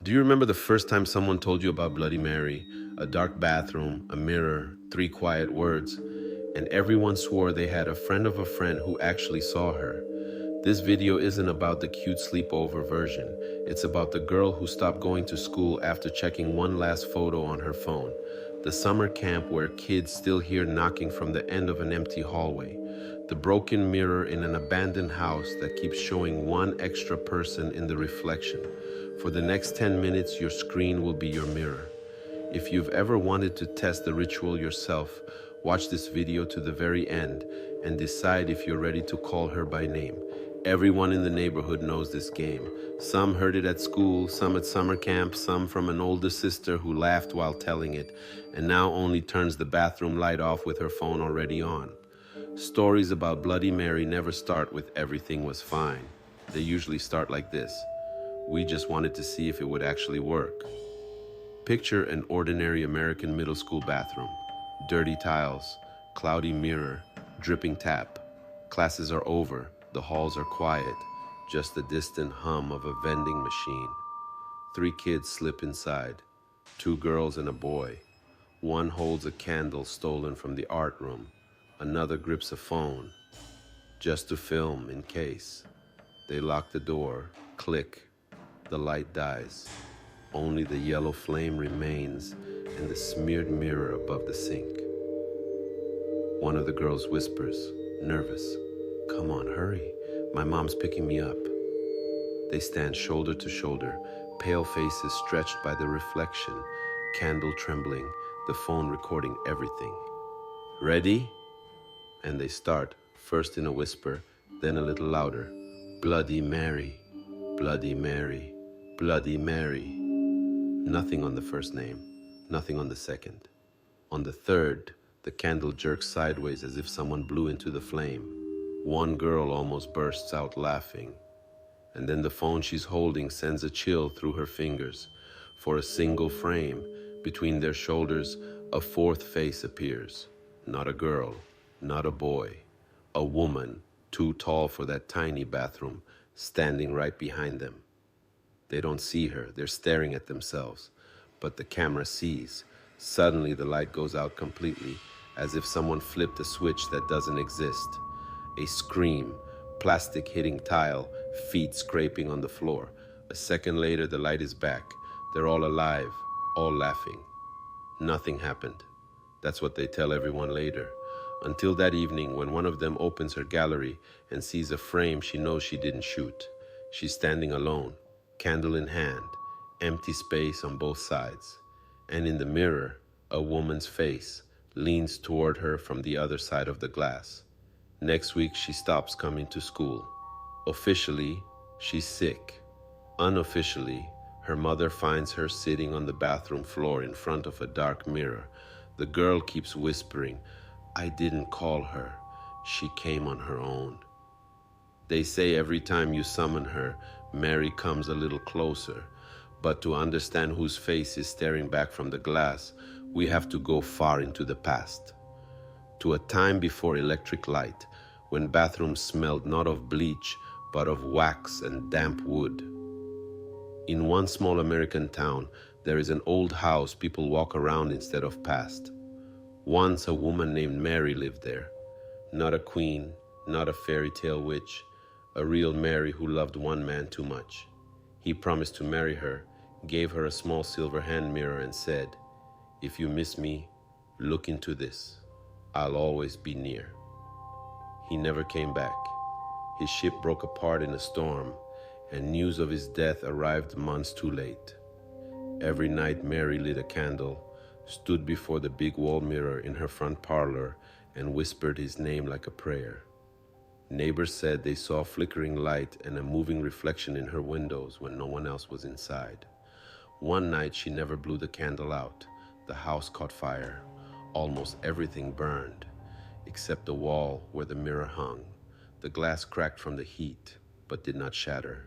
Do you remember the first time someone told you about Bloody Mary? A dark bathroom, a mirror, three quiet words, and everyone swore they had a friend of a friend who actually saw her. This video isn't about the cute sleepover version. It's about the girl who stopped going to school after checking one last photo on her phone. The summer camp where kids still hear knocking from the end of an empty hallway. The broken mirror in an abandoned house that keeps showing one extra person in the reflection. For the next 10 minutes, your screen will be your mirror. If you've ever wanted to test the ritual yourself, watch this video to the very end and decide if you're ready to call her by name. Everyone in the neighborhood knows this game. Some heard it at school, some at summer camp, some from an older sister who laughed while telling it, and now only turns the bathroom light off with her phone already on. Stories about Bloody Mary never start with everything was fine. They usually start like this. We just wanted to see if it would actually work. Picture an ordinary American middle school bathroom. Dirty tiles, cloudy mirror, dripping tap. Classes are over, the halls are quiet, just the distant hum of a vending machine. Three kids slip inside, two girls and a boy. One holds a candle stolen from the art room, another grips a phone, just to film in case. They lock the door, click, the light dies. Only the yellow flame remains in the smeared mirror above the sink. One of the girls whispers, nervous, "Come on, hurry. My mom's picking me up." They stand shoulder to shoulder, pale faces stretched by the reflection, candle trembling, the phone recording everything. "Ready?" And they start, first in a whisper, then a little louder. "Bloody Mary, Bloody Mary, Bloody Mary." Nothing on the first name, nothing on the second. On the third, the candle jerks sideways as if someone blew into the flame. One girl almost bursts out laughing. And then the phone she's holding sends a chill through her fingers. For a single frame, between their shoulders, a fourth face appears. Not a girl, not a boy, a woman, too tall for that tiny bathroom, standing right behind them. They don't see her, they're staring at themselves. But the camera sees. Suddenly the light goes out completely, as if someone flipped a switch that doesn't exist. A scream, plastic hitting tile, feet scraping on the floor. A second later, the light is back. They're all alive, all laughing. Nothing happened. That's what they tell everyone later. Until that evening, when one of them opens her gallery and sees a frame she knows she didn't shoot. She's standing alone, candle in hand, empty space on both sides. And in the mirror, a woman's face leans toward her from the other side of the glass. Next week, she stops coming to school. Officially, she's sick. Unofficially, her mother finds her sitting on the bathroom floor in front of a dark mirror. The girl keeps whispering, "I didn't call her. She came on her own." They say every time you summon her, Mary comes a little closer. But to understand whose face is staring back from the glass, we have to go far into the past. To a time before electric light, when bathrooms smelled not of bleach, but of wax and damp wood. In one small American town, there is an old house people walk around instead of past. Once a woman named Mary lived there. Not a queen, not a fairy tale witch, a real Mary who loved one man too much. He promised to marry her, gave her a small silver hand mirror and said, "If you miss me, look into this. I'll always be near." He never came back. His ship broke apart in a storm, and news of his death arrived months too late. Every night Mary lit a candle, stood before the big wall mirror in her front parlor, and whispered his name like a prayer. Neighbors said they saw flickering light and a moving reflection in her windows when no one else was inside. One night she never blew the candle out. The house caught fire. Almost everything burned, except the wall where the mirror hung. The glass cracked from the heat, but did not shatter.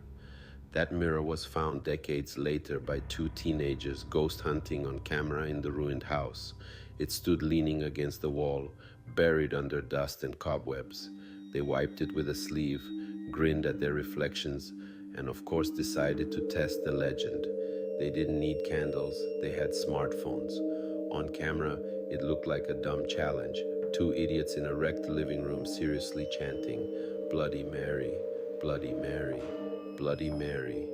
That mirror was found decades later by two teenagers ghost hunting on camera in the ruined house. It stood leaning against the wall, buried under dust and cobwebs. They wiped it with a sleeve, grinned at their reflections, and of course decided to test the legend. They didn't need candles, they had smartphones. On camera, it looked like a dumb challenge. Two idiots in a wrecked living room seriously chanting, "Bloody Mary, Bloody Mary, Bloody Mary."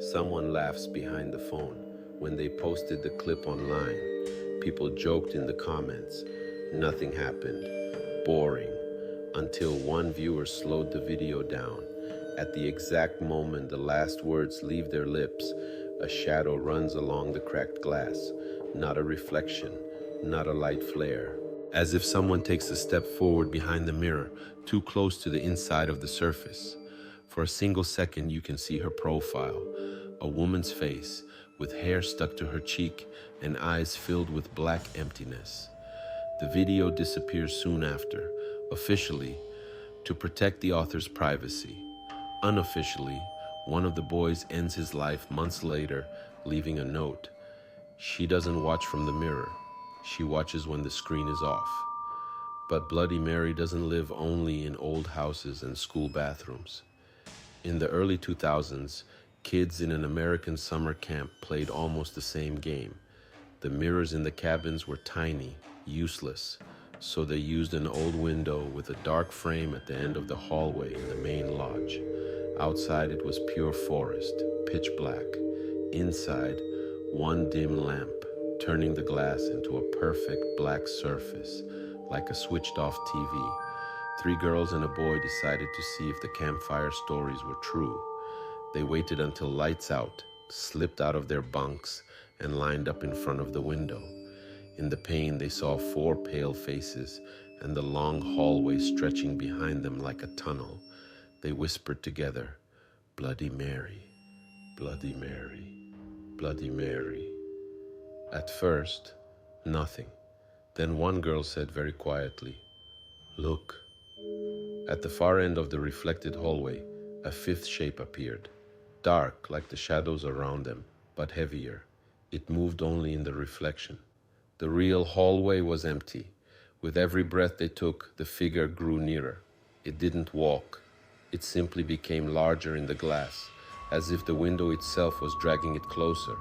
Someone laughs behind the phone. When they posted the clip online, people joked in the comments. Nothing happened. Boring. Until one viewer slowed the video down. At the exact moment the last words leave their lips, a shadow runs along the cracked glass. Not a reflection, not a light flare. As if someone takes a step forward behind the mirror, too close to the inside of the surface. For a single second you can see her profile, a woman's face with hair stuck to her cheek and eyes filled with black emptiness. The video disappears soon after, officially, to protect the author's privacy. Unofficially, one of the boys ends his life months later, leaving a note. She doesn't watch from the mirror. She watches when the screen is off. But Bloody Mary doesn't live only in old houses and school bathrooms. In the early 2000s, kids in an American summer camp played almost the same game. The mirrors in the cabins were tiny, useless, so they used an old window with a dark frame at the end of the hallway in the main lodge. Outside it was pure forest, pitch black. Inside, one dim lamp, turning the glass into a perfect black surface, like a switched-off TV. Three girls and a boy decided to see if the campfire stories were true. They waited until lights out, slipped out of their bunks, and lined up in front of the window. In the pane, they saw four pale faces and the long hallway stretching behind them like a tunnel. They whispered together, "Bloody Mary, Bloody Mary, Bloody Mary." At first, nothing. Then one girl said very quietly, "Look." At the far end of the reflected hallway, a fifth shape appeared, dark like the shadows around them, but heavier. It moved only in the reflection. The real hallway was empty. With every breath they took, the figure grew nearer. It didn't walk. It simply became larger in the glass, as if the window itself was dragging it closer.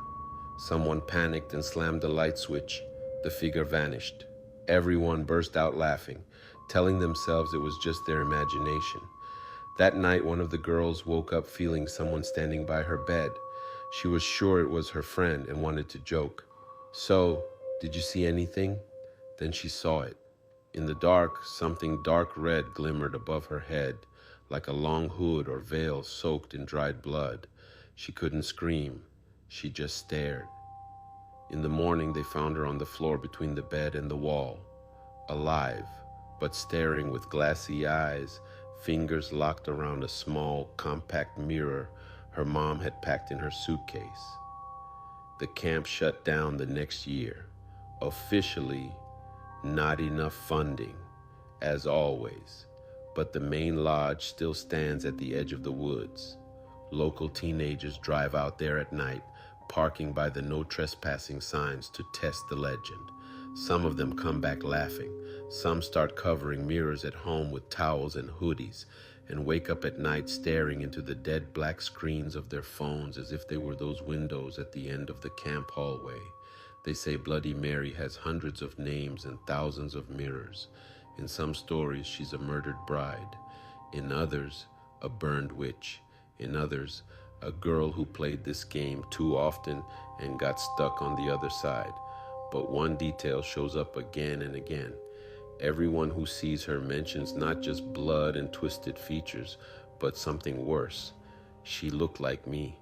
Someone panicked and slammed the light switch. The figure vanished. Everyone burst out laughing, telling themselves it was just their imagination. That night, one of the girls woke up feeling someone standing by her bed. She was sure it was her friend and wanted to joke. "So, did you see anything?" Then she saw it. In the dark, something dark red glimmered above her head, like a long hood or veil soaked in dried blood. She couldn't scream. She just stared. In the morning, they found her on the floor between the bed and the wall, alive, but staring with glassy eyes, fingers locked around a small, compact mirror her mom had packed in her suitcase. The camp shut down the next year. Officially, not enough funding, as always, but the main lodge still stands at the edge of the woods. Local teenagers drive out there at night, parking by the no trespassing signs to test the legend. Some of them come back laughing. Some start covering mirrors at home with towels and hoodies and wake up at night staring into the dead black screens of their phones as if they were those windows at the end of the camp hallway. They say Bloody Mary has hundreds of names and thousands of mirrors. In some stories, she's a murdered bride. In others, a burned witch. In others, a girl who played this game too often and got stuck on the other side. But one detail shows up again and again. Everyone who sees her mentions not just blood and twisted features, but something worse. She looked like me.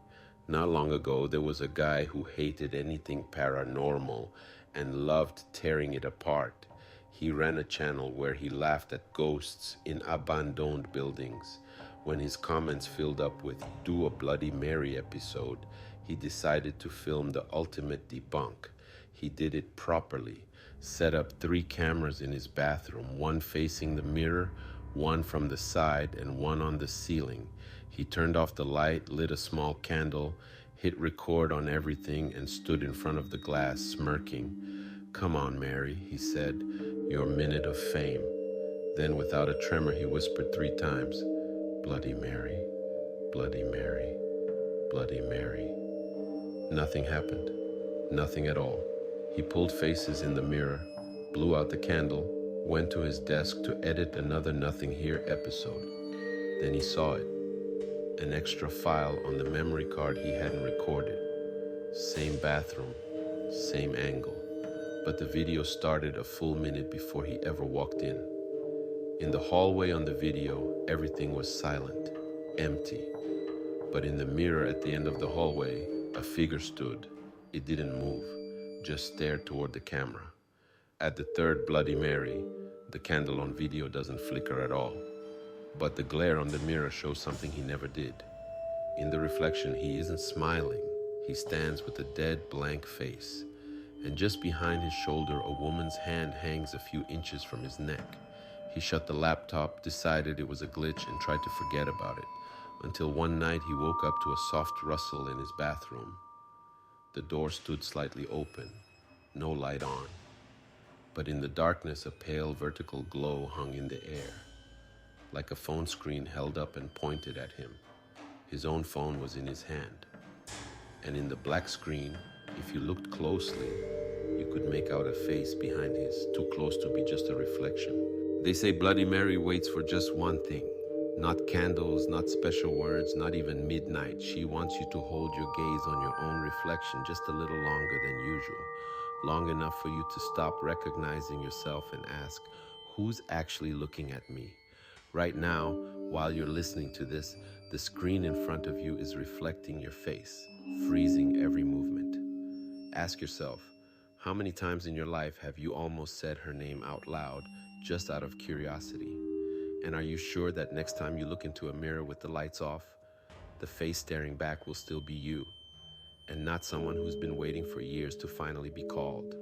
Not long ago, there was a guy who hated anything paranormal and loved tearing it apart. He ran a channel where he laughed at ghosts in abandoned buildings. When his comments filled up with "Do a Bloody Mary episode," he decided to film the ultimate debunk. He did it properly. Set up 3 cameras in his bathroom, one facing the mirror, one from the side, and one on the ceiling. He turned off the light, lit a small candle, hit record on everything, and stood in front of the glass, smirking. "Come on, Mary," he said, "your minute of fame." Then, without a tremor, he whispered 3 times, "Bloody Mary, Bloody Mary, Bloody Mary." Nothing happened. Nothing at all. He pulled faces in the mirror, blew out the candle, went to his desk to edit another Nothing Here episode. Then he saw it. An extra file on the memory card he hadn't recorded. Same bathroom, same angle. But the video started a full minute before he ever walked in. In the hallway on the video, everything was silent, empty. But in the mirror at the end of the hallway, a figure stood. It didn't move, just stared toward the camera. At the third Bloody Mary, the candle on video doesn't flicker at all. But the glare on the mirror shows something he never did. In the reflection, he isn't smiling. He stands with a dead, blank face. And just behind his shoulder, a woman's hand hangs a few inches from his neck. He shut the laptop, decided it was a glitch, and tried to forget about it, until one night he woke up to a soft rustle in his bathroom. The door stood slightly open, no light on. But in the darkness, a pale vertical glow hung in the air, like a phone screen held up and pointed at him. His own phone was in his hand. And in the black screen, if you looked closely, you could make out a face behind his, too close to be just a reflection. They say Bloody Mary waits for just one thing. Not candles, not special words, not even midnight. She wants you to hold your gaze on your own reflection just a little longer than usual. Long enough for you to stop recognizing yourself and ask, who's actually looking at me? Right now, while you're listening to this, the screen in front of you is reflecting your face, freezing every movement. Ask yourself, how many times in your life have you almost said her name out loud just out of curiosity? And are you sure that next time you look into a mirror with the lights off, the face staring back will still be you, and not someone who's been waiting for years to finally be called?